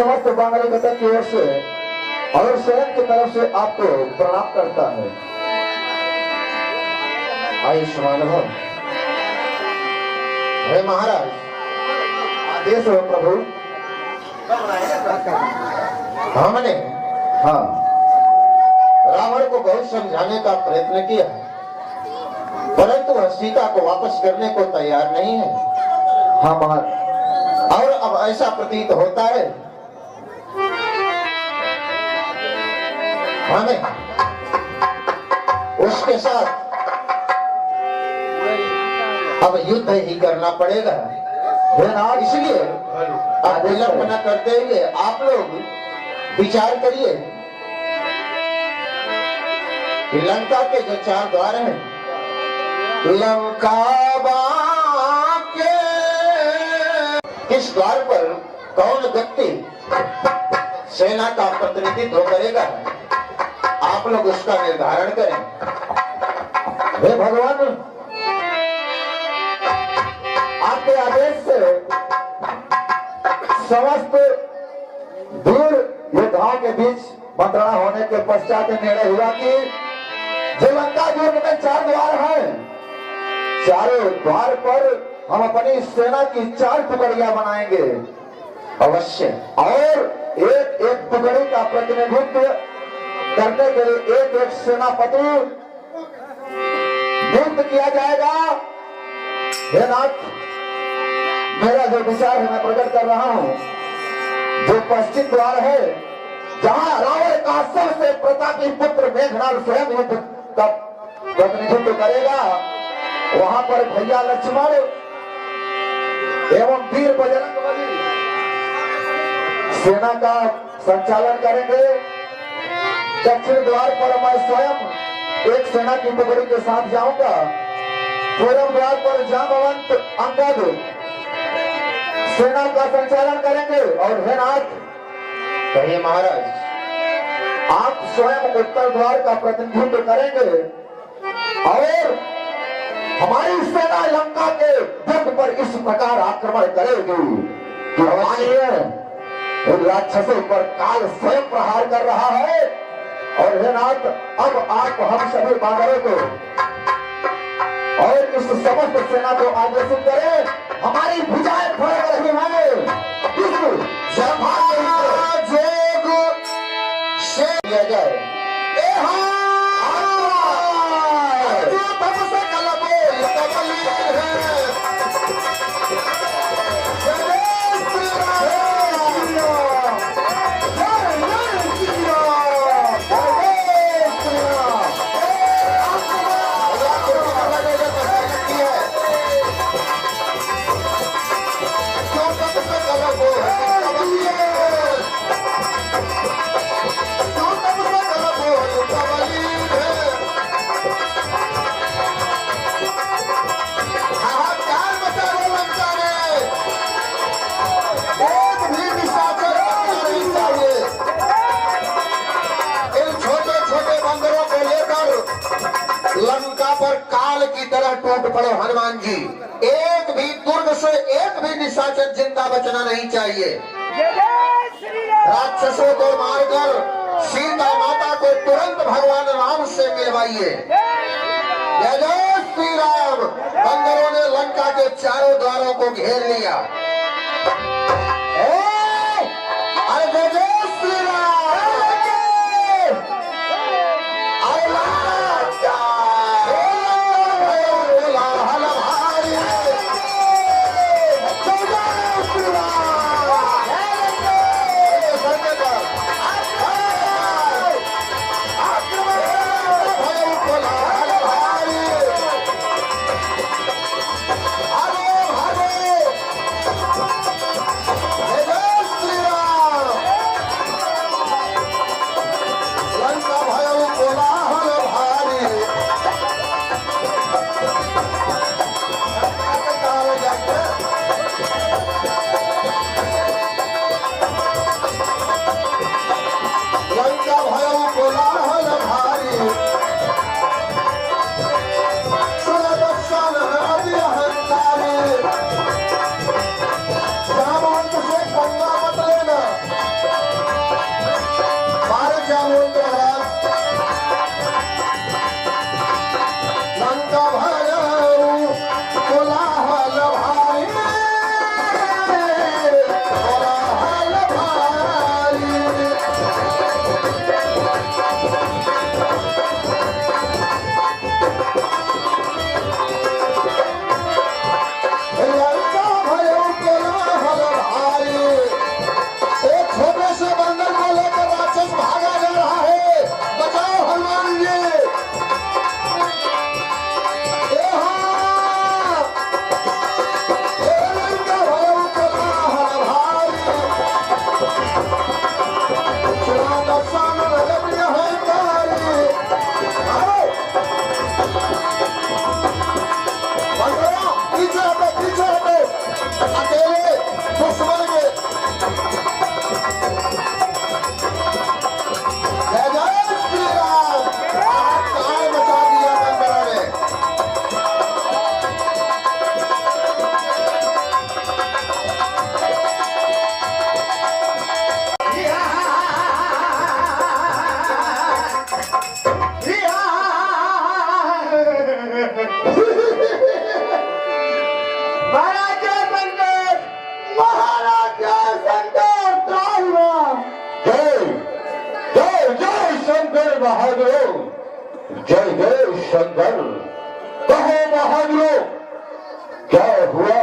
समस्त बांगड़ी घटक की ओर से और स्वयं की तरफ से आपको प्रणाम करता है। आयुष्मान भव। हे महाराज, आदेश हो प्रभु। हमने रावण को बहुत समझाने का प्रयत्न किया, परंतु वह सीता को वापस करने को तैयार नहीं है। हाँ महाराज, और अब ऐसा प्रतीत होता है हमें उसके साथ अब युद्ध ही करना पड़ेगा। इसलिए अब विलंब न करते हुए आप लोग विचार करिए कि लंका के जो 4 द्वार हैं, लंका के इस द्वार पर कौन व्यक्ति सेना का प्रतिनिधित्व करेगा, आप लोग उसका निर्धारण करें। हे भगवान, आपके आदेश से समस्त वीर योद्धाओं के बीच मंत्रणा होने के पश्चात निर्णय हुआ कि जो लंका दुर्ग में 4 द्वार हैं, चारों द्वार पर हम अपनी सेना की 4 टुकड़ियां बनाएंगे अवश्य, और एक एक टुकड़ी का प्रतिनिधित्व करने के लिए एक एक सेनापति नियुक्त किया जाएगा। हे नाथ, मेरा जो विचार है मैं प्रकट कर रहा हूं। जो पश्चिम द्वार है, जहां रावण का सबसे प्रतापी पुत्र मेघनाद स्वयं युद्ध का प्रतिनिधित्व करेगा, वहां पर भैया लक्ष्मण एवं वीर बजरंगबली सेना का संचालन करेंगे। दक्षिण द्वार पर मैं स्वयं एक सेना की टुकड़ी के साथ जाऊंगा। पूर्व द्वार पर जामवंत अंगद सेना का संचालन करेंगे। और हे नाथ, कहिए महाराज, आप स्वयं उत्तर द्वार का प्रतिनिधित्व करेंगे और हमारी सेना लंका के दुर्ग पर इस प्रकार आक्रमण करेगी कि हमारे राक्षसों पर काल स्वयं प्रहार कर रहा है। और हे नाथ, अब आप हम सभी बानरों को और इस समस्त सेना को आदेशित करें। हमारी भुजाएं फड़क रही हैं, किया जाए। लंका पर काल की तरह टूट पड़े हनुमान जी। एक भी दुर्ग से एक भी निशाचर जिंदा बचना नहीं चाहिए। राक्षसों को मारकर सीता माता को तुरंत भगवान राम से मिलवाइए। जय जय श्री राम। बंदरों ने लंका के 4 द्वारों को घेर लिया। अरे जय जय श्री राम। जय जय शंकर। कहो बहादुरों, क्या हुआ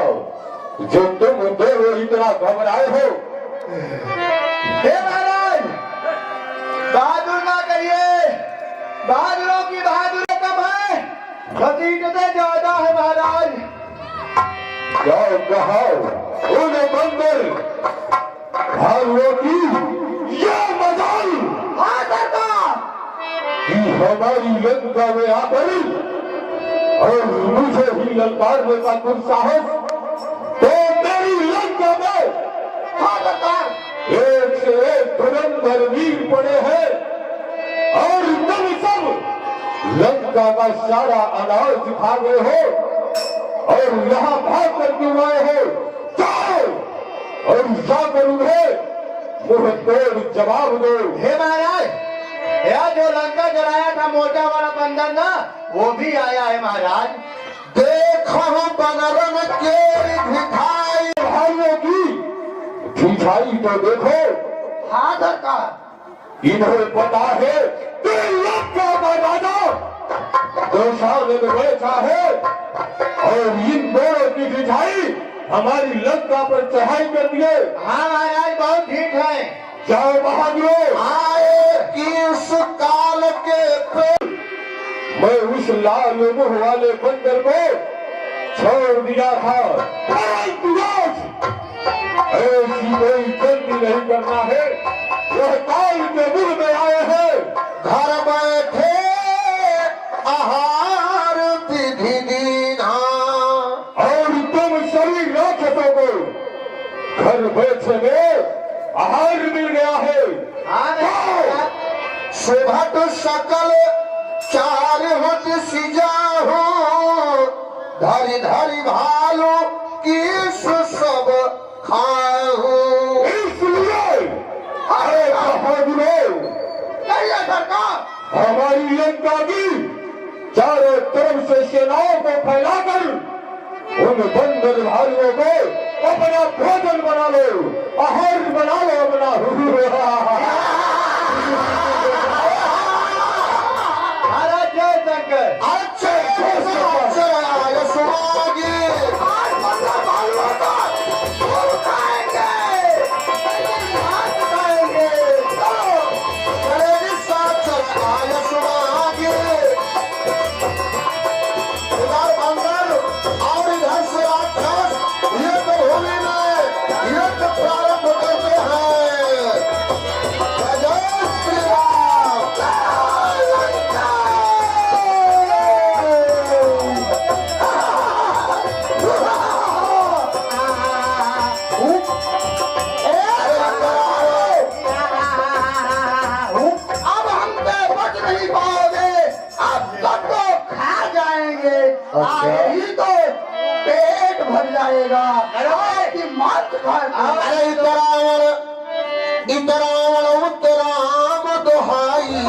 जो तुम दोनों इतना घबराए हो? हे महाराज, बहादुर ना कहिए, बहादुरों की बहादुरी कम है, घसीटते ज्यादा है महाराज। क्या कहा उन्हें बंदर भालुओं की यह मजाल? हाँ सरकार, कि हमारी लंका में आकर और मुझे ही ललकारने का दुस्साहस, तो मेरी लंका में हाँ सरकार, एक से एक धुरंधर वीर पड़े हैं और तुम सब लंका का सारा अनाज खा गए हो और यहाँ भाग कर क्यों आए हो? जाओ और जाकर उन्हें मुंह तोड़ जवाब दो। हे महाराज, यह जो लंका जलाया था मोटा वाला बंदर ना, वो भी आया है महाराज। देखो बंदरों के भिखाई भाइयों की भिखाई तो देखो। हाँ सरकार, इन्हें पता है कि लंका का राजा दोषाल में बैठा है और इन दोनों की भिखाई हमारी लंका पर चढ़ाई कर दिए। हाँ महाराज, बहुत ठीक है। जाओ बहादुरों, आए कि उस काल के पे मैं उस लाल मुंह वाले बंदर को छोड़ दिया था, परंतु ऐसी कोई जल्दी नहीं करना है। वह काल के मुंह में आए हैं, घर बैठे आहार विधि दीना, और तुम सभी राक्षसों को घर बैठे में आहार मिल गया है। सुभट सकल चार होत सिजाहो, धरि धरि भालो की सब खाओ। इसलिए अरे बहादुरों, कहिए सरकार, हमारी लंका की चारों तरफ से सेनाओं को फैलाकर उन बंदर भाइयों को अपना भोजन बना लो, आहार बना लो अपना। महाराज जय शंकर। अच्छा यही तो पेट भर जाएगा। अरे मत अरे इतरावण उत्तराम दोहाई,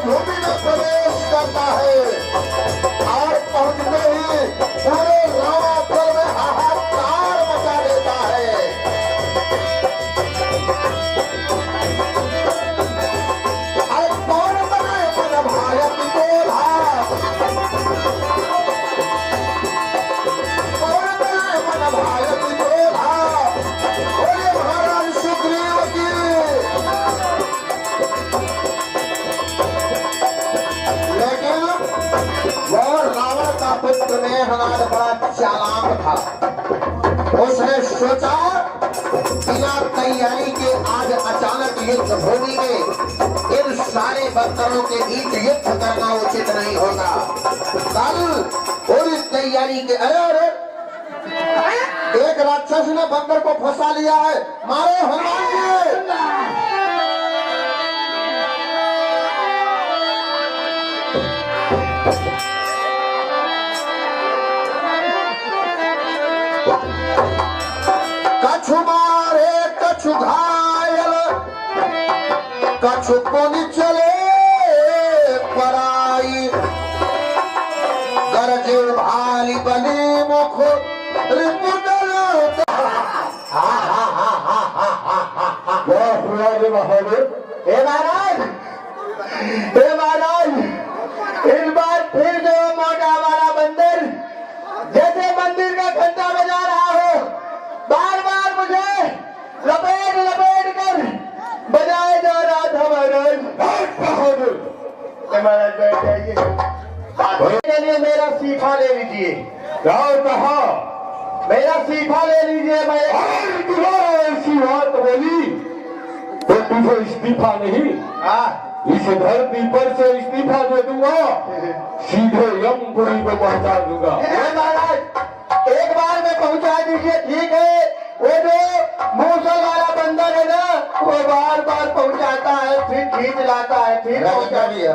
भूमि में प्रवेश करता है और पहुंचते ही पूरे रावण में हाहाकार मचा देता है। अरे कौन बने मन भारत बोला, कौन बने मन भारत बोला, बोले महाराज सुग्रीव की। पुत्र मेघनाद बड़ा चालाक था। उसने सोचा बिना तैयारी के आज अचानक युद्ध भूमि में इन सारे बंदरों के बीच युद्ध करना उचित नहीं होगा। कल पूरी तैयारी के अरे एक राक्षस ने बंदर को फंसा लिया है, मारे हनुमान जी। कछु मारे कछु घायल, कछु कोनी चले पराई, गरजे भाली बने मुख रिपुदल। हे महाराज, इस बार फिर जो मोटा वाला बंदर जैसे मंदिर का घंटा बजा रहा हो, बार बार मुझे लपेट लपेट कर बजाए जा रहा था। महाराज बैठ जाइए, के लिए मेरा सीफा ले लीजिए। क्या कहा? मेरा सीफा ले लीजिए। मैं तुम्हारा ऐसी बात बोली तो तुझे इस्तीफा नहीं, इस धरती पर से इस्तीफा दे दूंगा, सीधे यमपुरी में पहुंचा दूंगा। महाराज एक बार में पहुंचा दीजिए, ठीक है। वो जो मूसल वाला बंदर है ना, वो बार बार पहुंचाता है, फिर खींच लाता है, फिर पहुंचा दिया।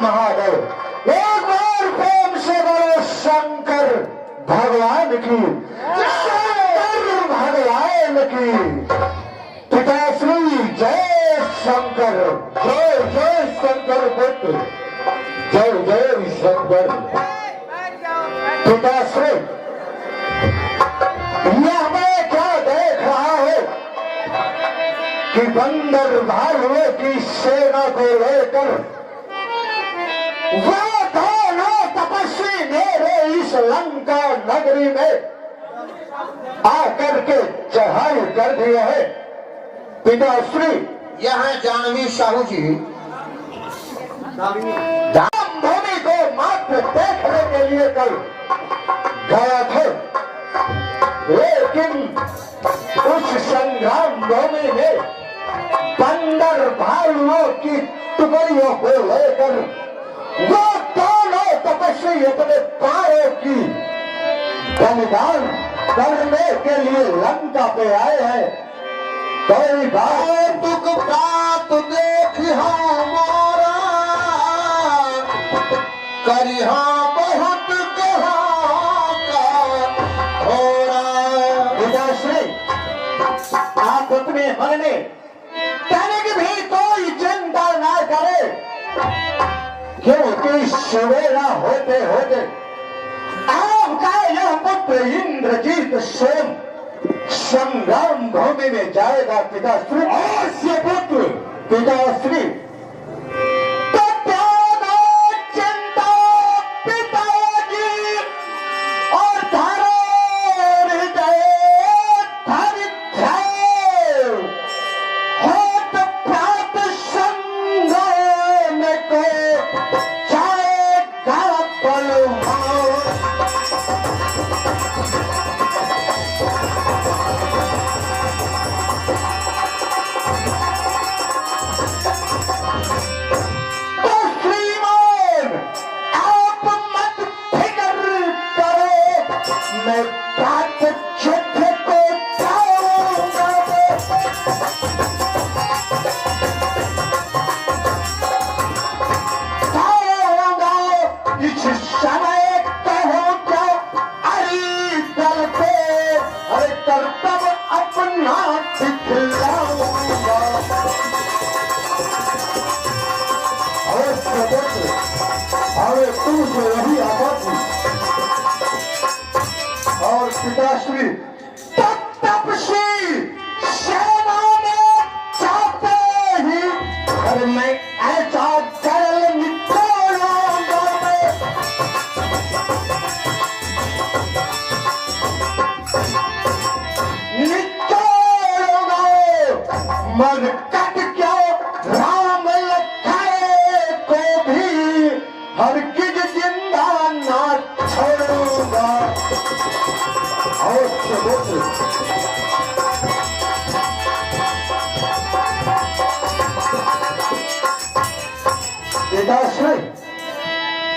महादेव एक बार प्रेम से बोलो शंकर भगवान की, शंकर भगवान की। पिताश्री जय शंकर, जय जय शंकर पुत्र, जय जय शंकर। पिताश्री यह मैं क्या देख रहा हूँ कि बंदर भालुओं की सेना को लेकर वो दोनों तपस्वी मेरे इस लंका नगरी में आकर के चढ़ाई कर दिए है। पिताश्री यहाँ जानवी साहू जी राम भूमि को मात्र देखने के लिए कल गया थे, लेकिन उस संग्राम भूमि में बंदर भालुओं की टुकड़ियों को लेकर वो दोनों तपस्वी अपने पायों की बलिदान करने के लिए लंका पे आए हैं। कोई बात दुख प्राप्त देख मोरा करिहा बहुत पिताश्री आप अपने मन में तनिक भी कोई चिंता ना करे, क्योंकि सवेरा होते होते आपका यह पुत्र इंद्रजीत स्वयं संग्राम भूमि में जाएगा। पिताश्री अवश्य पुत्र। पिताश्री चिंता पिताजी और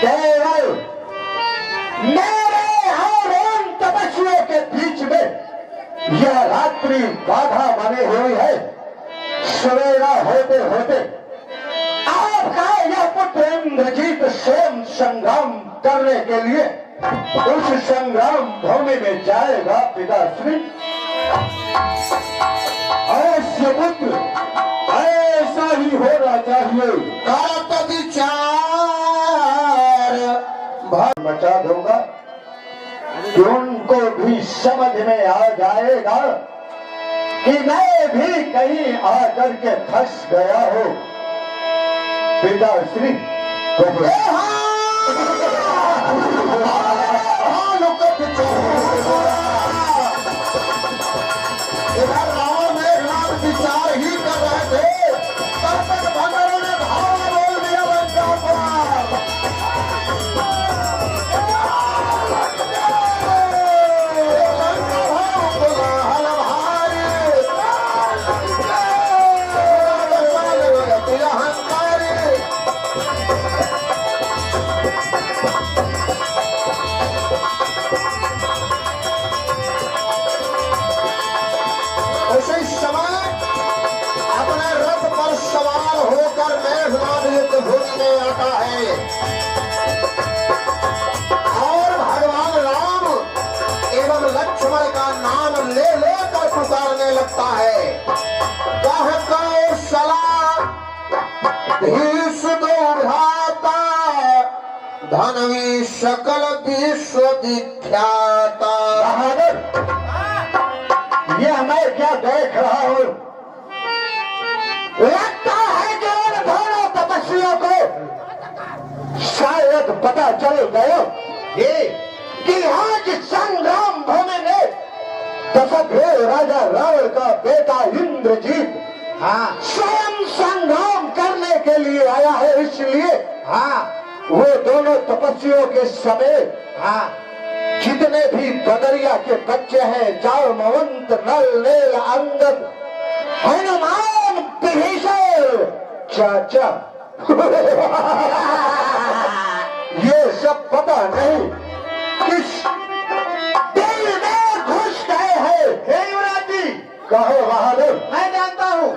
केवल मेरे और उन तपस्वियों के बीच में यह रात्रि बाधा बनी हुई है। सवेरा होते होते आपका यह पुत्र इंद्रजीत स्वयं संग्राम करने के लिए उस संग्राम भूमि में जाएगा। पिताश्री अवश्य पुत्र, ऐसा ही होना चाहिए। करत विचार बचा दूंगा कि उनको भी समझ में आ जाएगा कि मैं भी कहीं आकर के फंस गया हूँ। पिताश्री इधर राम मेघनाथ विचार ही कर रहे थे, तब तक भंडारों ने धावा बोल दिया लंका पर। उसी समय अपने रथ पर सवार होकर मेघनाथ युद्ध भूमि में आता है और भगवान राम एवं लक्ष्मण का नाम ले लेकर पुकारने लगता है। कह कौशला भीष दो भ्राता धनवी सकल विश्व विख्याता। यह मैं क्या देख रहा हूँ? लगता है कि उन दोनों तपस्वियों को शायद पता चल गया कि आज संग्राम भूमि में दशरथ राजा रावण का बेटा इंद्रजीत स्वयं संग्राम करने के लिए आया है। इसलिए वो दोनों तपस्वियों के समय जितने भी बदरिया के बच्चे हैं, जामवंत, नल, नील, अंगद, हनुमान, विभीषण, चाचा ये सब पता नहीं किस दिल में घुस गए हैं। हे युवराज जी, कहो बहादुर। मैं जानता हूँ,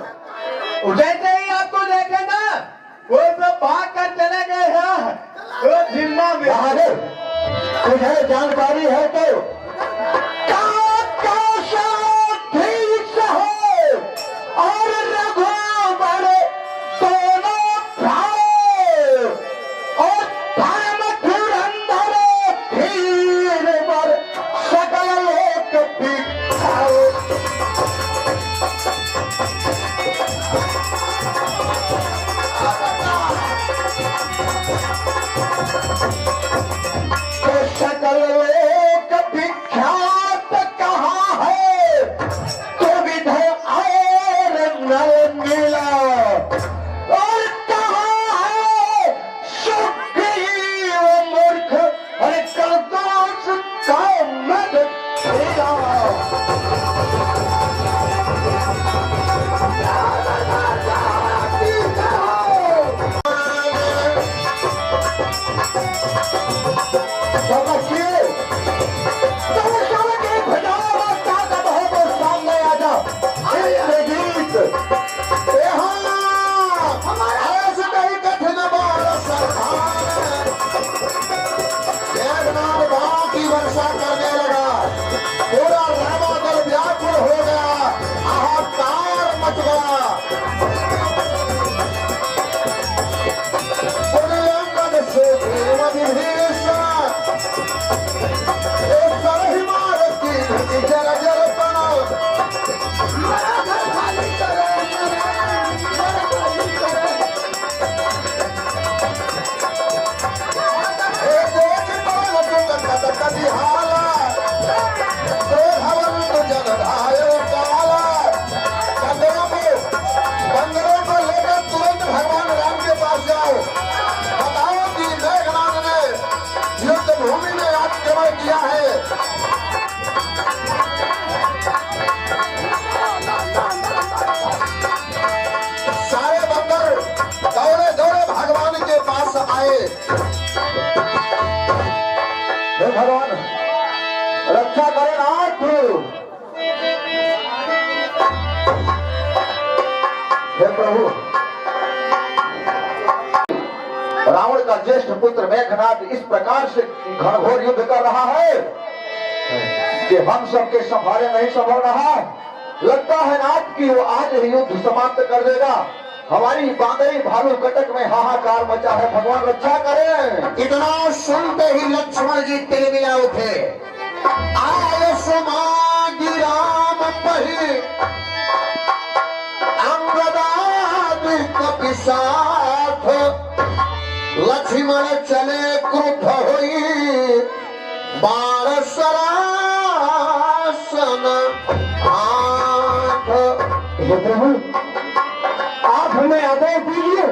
जैसे ही आपको देखे ना वो सब भाग कर चले गए हैं तो जिम्मा में। बहादुर, तुझे जानकारी है तो ठीक से है और रघुवर दोनों भाई और धर्म धुरंधर धीर पर सकल लोक बिखाओ। सकल लोक विख्यात कहाँ है तो विधय और नल मिला और कहाँ है सुग्रीव मूर्ख और कर्दोष का मद खेला। वर्षा करने लगा, पूरा रामा दल व्याकुल हो गया, हाहाकार मच गया। पुण्यंगद से देव विभीषण एक तरह मारती जल जल किया है। सारे बंदर दौड़े दौड़े भगवान के पास आए हे भगवान रक्षा करें नाथ। हे प्रभु रावण का ज्येष्ठ पुत्र मेघनाथ इस प्रकार से घनघोर युद्ध कर रहा है कि हम सबके संभाले नहीं संभल रहा। लगता है नाथ कि वो आज ही युद्ध समाप्त कर देगा। हमारी बांदरी भालू कटक में हाहाकार मचा है। भगवान रक्षा करें। इतना सुनते ही लक्ष्मण जी तिलमिला उठे। आय समागी राम पहि अंगदादि कपि साथ। लक्ष्मण चले क्रुद्ध होई बाण सरासन हाथ। हे प्रभु आप हमें आदेश दीजिए,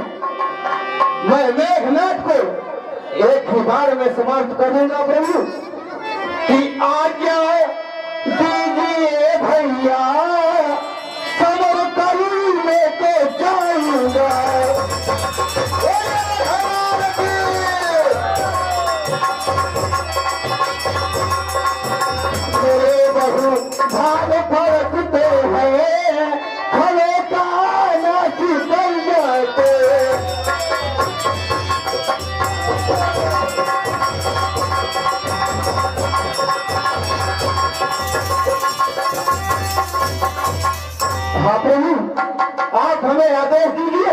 मैं मेघनाथ को एक ही बार में समाप्त कर दूंगा प्रभु। कि आज्ञा दीजिए भैया समर करने को जाऊंगा। मेरे बहु भाग फरकते हैं फलों का नाची बन जाते। हाँ प्रभु आप हमें आदेश दीजिए,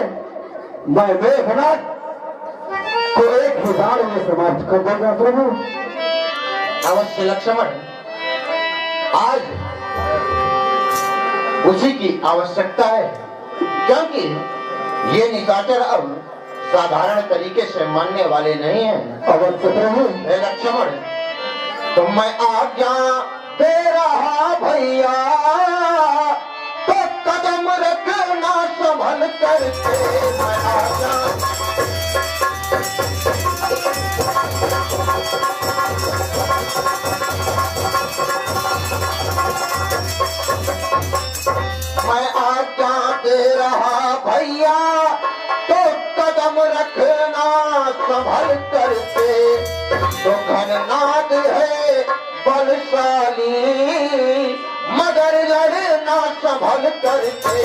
मैं मेघनाथ को एक ही बार में समाप्त कर दूंगा प्रभु। अवश्य लक्ष्मण, आज उसी की आवश्यकता है, क्योंकि ये निशाचर अब साधारण तरीके से मरने वाले नहीं हैं। अवश्य प्रभु। हे लक्ष्मण, तो मैं आज्ञा दे रहा भैया, तो कदम रखना संभल करके। मैं आज्ञा मैं आज्ञा दे रहा भैया, तो कदम रखना संभल करके। तो घननाद है बलशाली, मगर लड़ना संभल करके।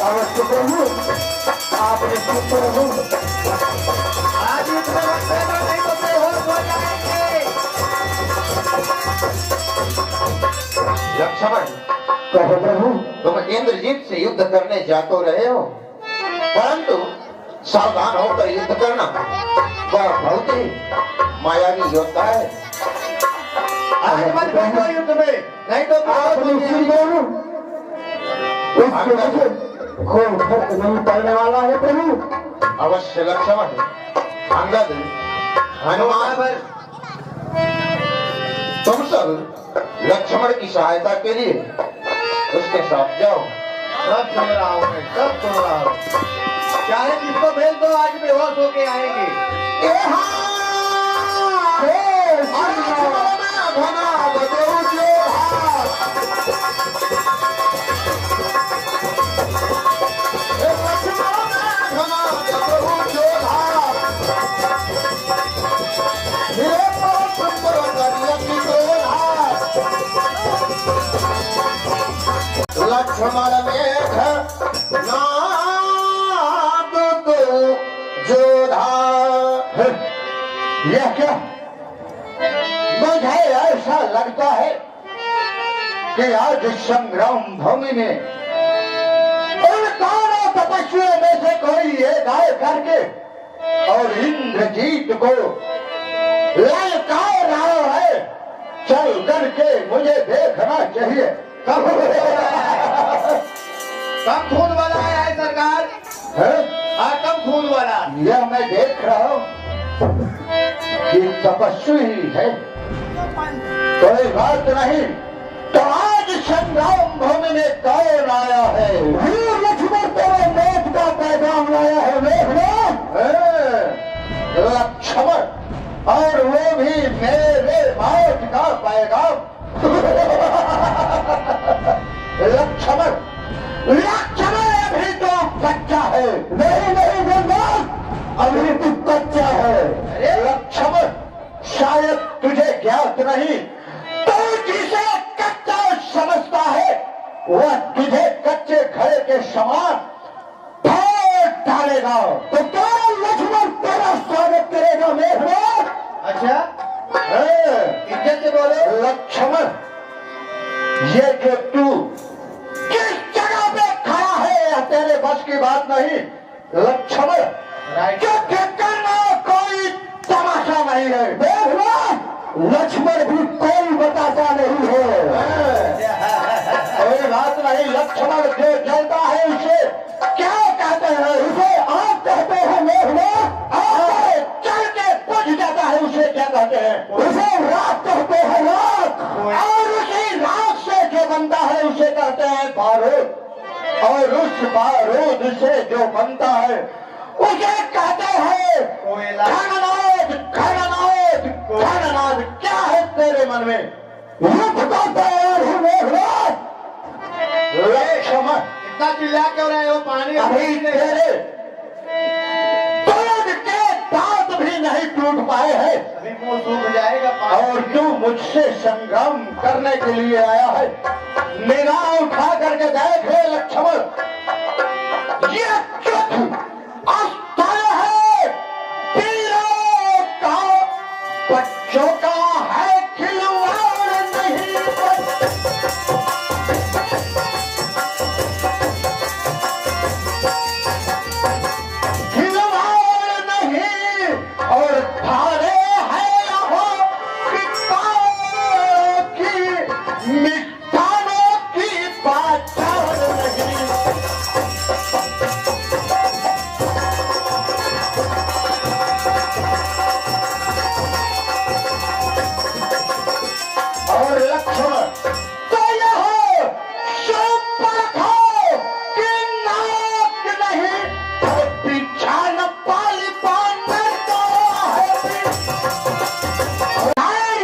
अवश्य प्रभु आपने सुन प्रभु। आज इतना वक्त है तो नहीं तो बेहोश हो जाएंगे। लक्ष्मण, कहो प्रभु। तुम इंद्रजीत से युद्ध करने जा तो रहे हो, परंतु सावधान होकर युद्ध करना। वह बहुत ही मायावी योद्धा है। आज मत बैठो युद्ध में, नहीं तो आप बेहोश हो निश्चिंत जाएंगे। रहो, उसके मुझे कोई फर्क नहीं पड़ने वाला है प्रभु। अवश्य लक्ष्मण। अंगद, हनुमान, तुम सब लक्ष्मण की सहायता के लिए उसके साथ जाओ। सब सुन रहा हूँ मैं, सब सुन रहा हूँ। चाहे जिसको भेज दो, आज बेहोश होके आएंगे। लक्ष्मण मेघ नाद तो जोधा। यह क्या? मुझे ऐसा लगता है कि आज संग्राम भूमि में उन दोनों तपस्वियों में से कोई एक आए करके और इंद्रजीत को ललकार रहा है। चल करके मुझे देखना चाहिए। कब खून वाला है सरकार? है? कब खून वाला? यह मैं देख रहा हूँ कि तपस्वी ही है। कोई बात नहीं, तो आज संग्राम भूमि में कौन आया है? वीर लक्ष्मण तेरे मौत का पैगाम लाया है मेघनाथ। लक्ष्मण, और वो भी मेरे मौत का पैगाम। लक्ष्मण, लक्ष्मण अभी तो कच्चा है। नहीं नहीं मेघनाथ, अभी तू कच्चा है। अरे लक्ष्मण, समान फेंक डालेगा तो क्या लक्ष्मण तेरा स्वागत करेगा मेघनाथ? अच्छा इज्जत से बोलो। लक्ष्मण, ये जो तू किस जगह पे खड़ा है यह तेरे बस की बात नहीं। लक्ष्मण, राइट। युद्ध करना कोई तमाशा नहीं है। मेघनाथ, लक्ष्मण भी कोई बताता नहीं है। कोई बात नहीं। लक्ष्मण जो जलता है उसे क्या कहते हैं? उसे आग कहते हैं। मेघनाथ, आग चल के बुझ जाता है उसे क्या कहते हैं? उसे राख कहते हैं। राख। और उसी राख से जो बनता है उसे कहते हैं बारूद। और उस बारूद से जो बनता है उसे कहते हैं कोयला। घननाद। घननाद। घननाद। क्या है तेरे मन में? युद्ध का तैयार हूँ मेघनाथ। लक्ष्मण, इतना चिल्ला क्यों रहे हो? पानी अभी तेरे दूध के दांत भी नहीं टूट पाए हैं अभी मुंह सूख जाएगा। पानी और तू मुझसे संग्राम करने के लिए आया है। निगाह उठा करके देख ले लक्ष्मण, ये युद्ध अस्थायी है। वीरों का, बच्चों का है, खिलवाड़ नहीं। खिलवाड़ नहीं और धारे है यहाँ पिताओं की, मिष्ठानों की बाजार नहीं। और लक्ष्मण, तो यह शुभ रखो कि नाक नहीं तो पीछा न पाली पाने को है।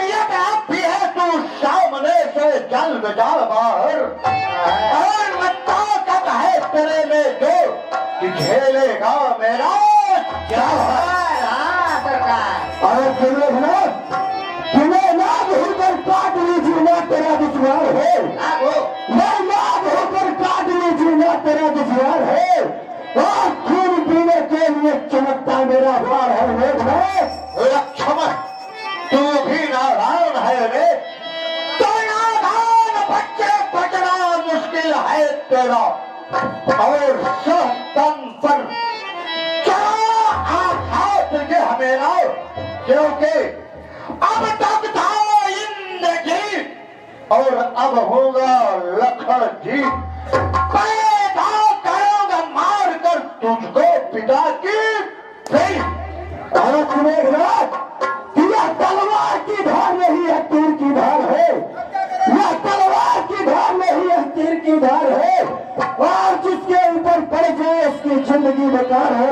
ये बात भी है तू सामने से चल बजा बाहर और मैं ताकत है तेरे में जो कि झेलेगा मेरा क्या है? अरे तुम्हें नाग होकर काट लीजिए ना तेरा दुश्मन है। मैं नाग होकर काट लीजिए ना तेरा दुश्मन है। और खून पीने के लिए चमकता मेरा द्वार है। मेघनाथ, लक्ष्मण, तू भी नादान है रे। तो नादान बच्चे बचना मुश्किल है तेरा। और सहतन पर चला आघात ये हमेरा, क्योंकि अब तक था इंद्रजी और अब होगा लखन जी। पैदा करूंगा मार कर तुझको पिता की फिर। मेघनाथ, यह तलवार की धार नहीं है, तीर की धार है। यह तलवार की धार नहीं है, तीर की धार है। और जिसके ऊपर पड़ जाए उसकी जिंदगी बेकार है।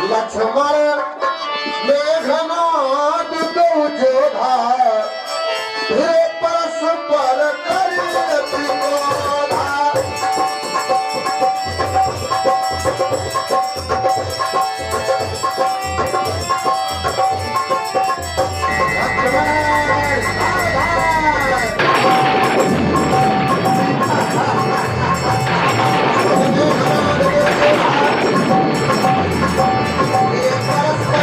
लक्ष्मण, मेघनाद दो जोधा, तेरे परस्पर करे विरोधा। लक्ष्मण, सावधान।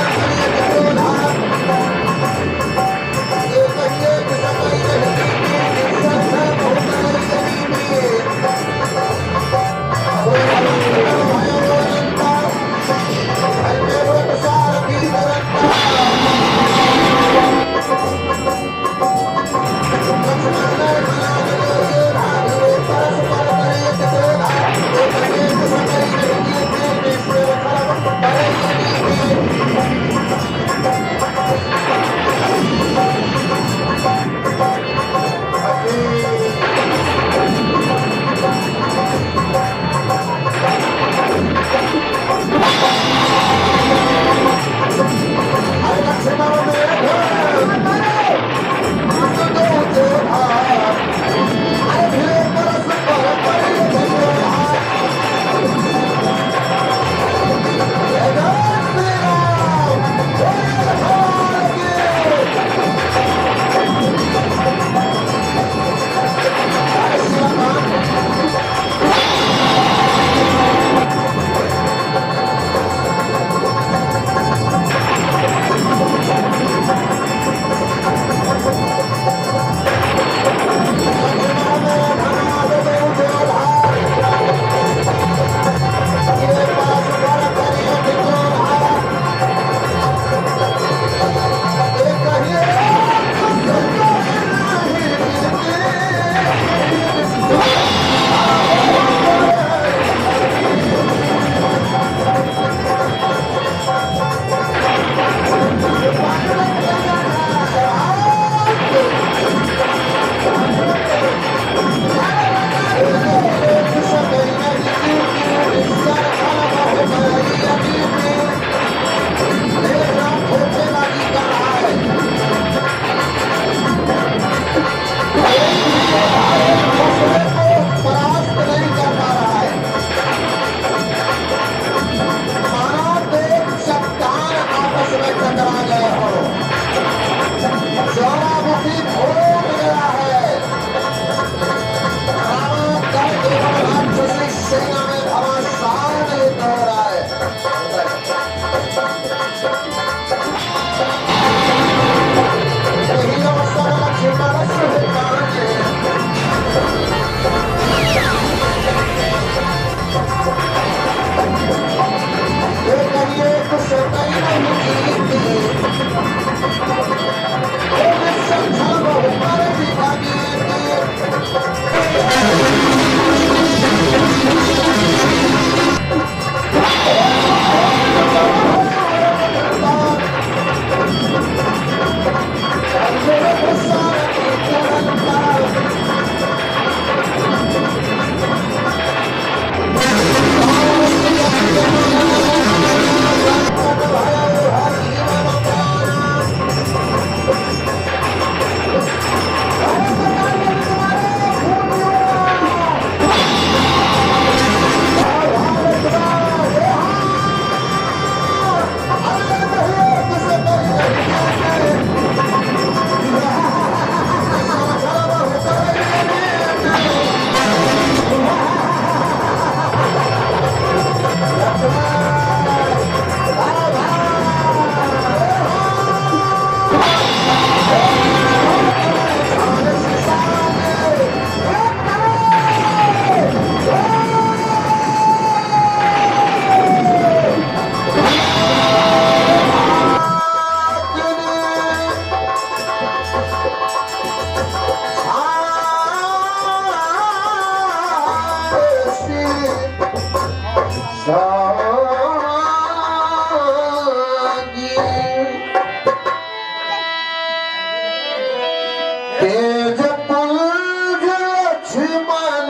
तेज पुंज लक्ष्मण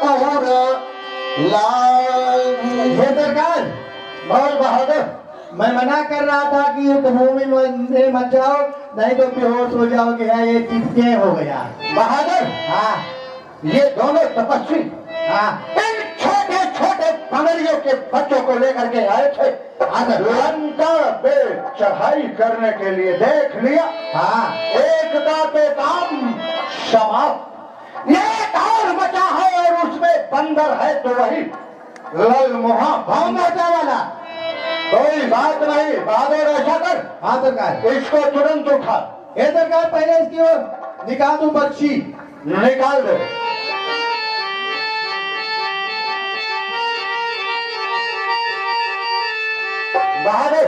उर लागी। ये सरकार बोल बहादुर। मैं मना कर रहा था कि युद्ध भूमि में मत जाओ, नहीं तो बेहोश हो जाओगे। ये चिपके हो गया। बहादुर, हाँ ये दोनों तपस्वी हाँ इन छोटे छोटे पगड़ियों के बच्चों को लेकर के आए थे लंका पे चढ़ाई करने के लिए। देख लिया, हाँ एक का तो काम समाप्त। एक और बचा है और उसमें बंदर है तो वही ललमुहा बचा वाला। कोई बात नहीं बहादुर, ऐसा कर हाँ सरकार। इसको तुरंत उठा ये सरकार पहले इसकी ओर निकाल दूं पक्षी। निकाल दे। बहादुर,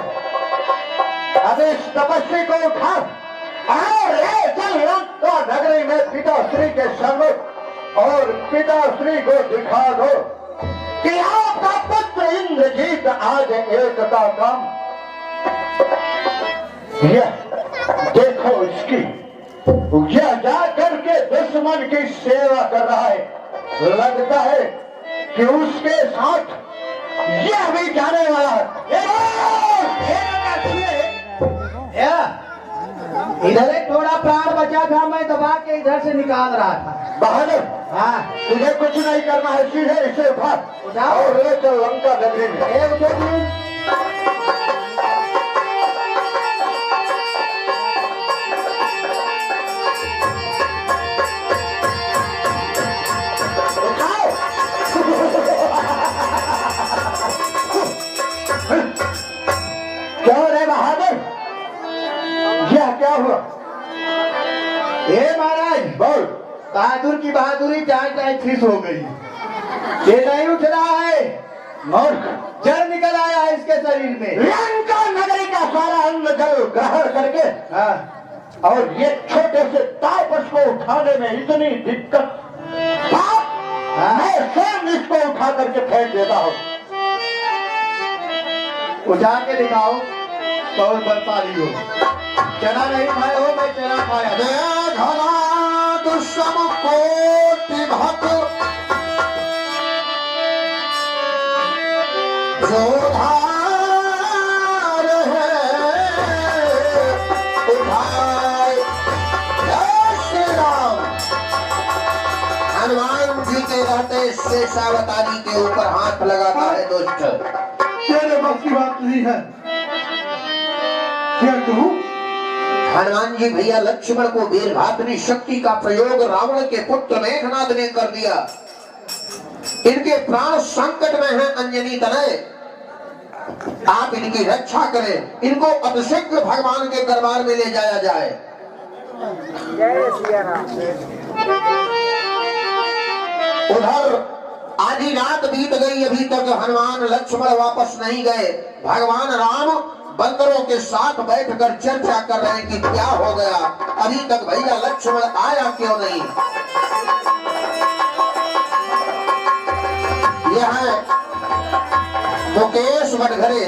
अब इस तपस्वी को उठा और ले चल लंका नगरी में पिताश्री के सम्मुख और पिताश्री को दिखा दो कि आपका पुत्र इंद्रजीत आज एक का काम। यह देखो इसकी, यह जा करके दुश्मन की सेवा कर रहा है। लगता है कि उसके साथ यह भी जाने वाला है। इधर एक थोड़ा प्राण बचा था, मैं दबा के इधर से निकाल रहा था। बहादुर, हाँ तुझे कुछ नहीं करना है, सीधे इसे उठा और ले चल लंका नगरी में। एक दो दिन उठाओ। क्यों रे बहादुर, यह क्या हुआ? हे महाराज, बोल। बहादुर की बहादुरी टाइट फिस हो गई। ये नहीं उठ रहा है, मूर्ख, जल निकल आया है इसके शरीर में। लंका नगरी का सारा अन्न जल ग्रहण करके हाँ और ये छोटे से तापस को उठाने में इतनी दिक्कत, मैं स्वयं इसको उठा करके फेंक देता हूँ। उठा के दिखाओ कौन बलशाली हो। चना नहीं खाए हो, मैं चना खाया। समकोटि भक्त जोधार है उठाए। जय श्री राम। हनुमान जी के रहते शेषावतारी के ऊपर हाथ लगाता है दुष्ट। तेरे बस की बात नहीं है। क्या कहूँ? हनुमान जी भैया लक्ष्मण को वीरघातनी शक्ति का प्रयोग रावण के पुत्र मेघनाद ने कर दिया। इनके प्राण संकट में हैं अंजनी तनय, आप इनकी रक्षा करें। इनको अतिशीघ्र भगवान के दरबार में ले जाया जाए। उधर आधी रात बीत गई, अभी तक हनुमान लक्ष्मण वापस नहीं गए। भगवान राम बंदरों के साथ बैठकर चर्चा कर रहे हैं कि क्या हो गया, अभी तक भैया लक्ष्मण आया क्यों नहीं। यह है मुकेश वडघरे,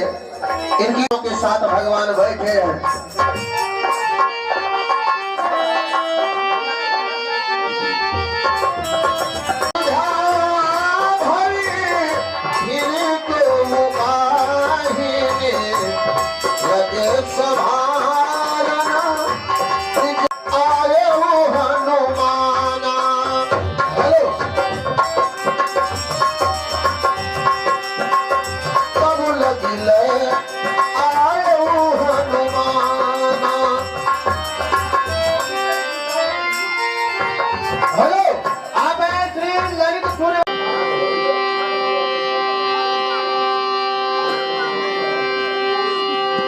इनकी के साथ भगवान बैठे हैं।